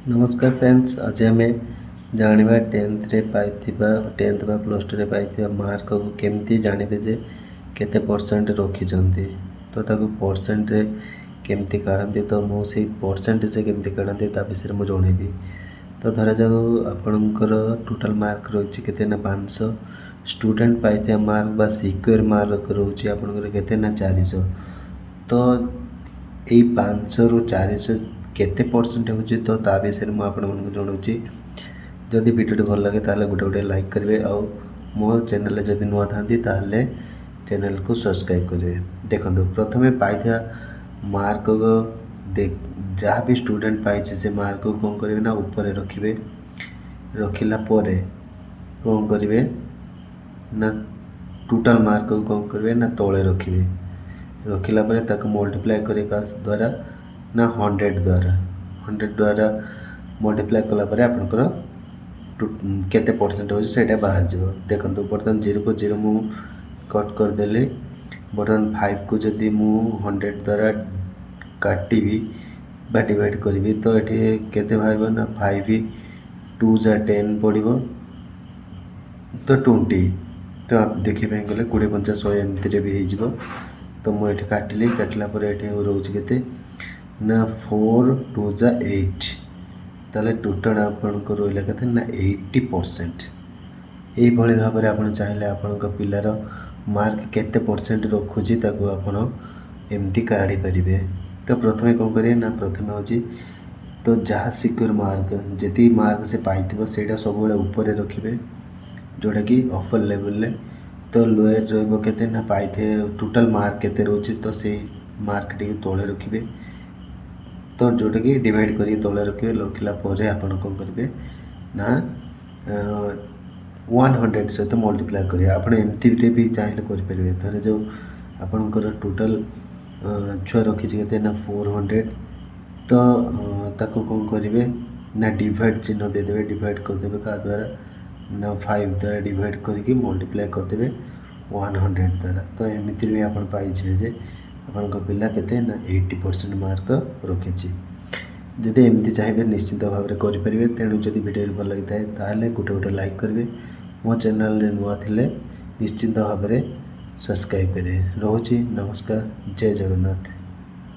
नमस्कार फ्रेंड्स, आज आम जाना टेन्थ टेन्थ बा प्लस टू पाई मार्क को केमती जानवे जे केते परसेंट रखी तो ताको परसेंट केमती काढ़ती तो मुझे परसेंटेज केमती काढ़ती विषय में जनइबी। तो धरा जाऊ आपणकर टोटाल मार्क रही केते ना 500 स्टूडेंट पाई मार्क बा सिक्योर मार्क रोचे आपणकर केते ना 400। तो यही 500 रु 400 केते परसेंट होची तो ता विषय में आपण मन जणाउची। जदि वीडियो भल लगे ताले गोटे गोटे लाइक करेंगे और मो चैनल जदि नुआ थांती ताले चैनल को सब्सक्राइब करेंगे। देखो प्रथमे पाई मार्क जहाँ भी स्टूडेंट पाई से मार्क को कौन करेंगे ना ऊपर रखिए। रखिला परे कौन करेंगे ना टोटाल मार्क को कौन करेंगे ना तले रखिए। रखिला परे ताको मल्टीप्लाई करे द्वारा ना 100 द्वारा मल्टीप्लाई कला परे आपनकर केते परसेंट हो सेटा बाहर जीव। देखो बर्तमान 0 को 0 मु कट कर देले। बर्तमान 5 को जदि मु 100 द्वारा काटिबी बा डिवाइड करी तो ये केते बाहर ना 5 2 जा 10 पड़ो तो 20। तो आप देखिए गले 20 50 100 एमती भी हो। तो मुझे काटिली काटला रोच के ना 4 2 जा 8 ताले टोटाल आपको रहा के ना 80%। यही भाव में आप चाहिए आपण पिलार मार्क केते परसेंट रखुची ताको आपण एमती काढ़ी पारे। तो प्रथमे कौन करें ना प्रथमे हूँ तो जहाँ सिक्योर मार्क जी मार्क से पाई से सब ऊपर रखिए जोटा कि अपर लेवल। तो लोअर रे ना पाई टोटाल मार्क केते रोचे तो से मार्क टी तले रखिए। तो जोटा कि डिवाइड करी तले रखिए। रखला आपन कौन करेंगे ना 100 सहित मल्टीप्लाई करेंगे। आप एमती भी चाहिए करेंगे। थोड़े जो आपणकर टोटाल छुआ रखी के ना 400 तो ताको कौन करेंगे ना डिवाइड चिन्ह देदेवे। डिवाइड करदे क्या द्वारा ना 5 द्वारा डिवाइड करके मल्टीप्लाई करदे 100 द्वारा। तो एमती भी आप पाइजे आप पिला केते ना 80% मार्क रखी। जदि एमती चाहिए निश्चित भाव में करेंगे। तेणु जदि वीडियो भल लगी था गोटे गोटे लाइक करेंगे। मो चैनल नुआ थिले निश्चित भाव में सब्सक्राइब करेंगे। रोची नमस्कार, जय जगन्नाथ।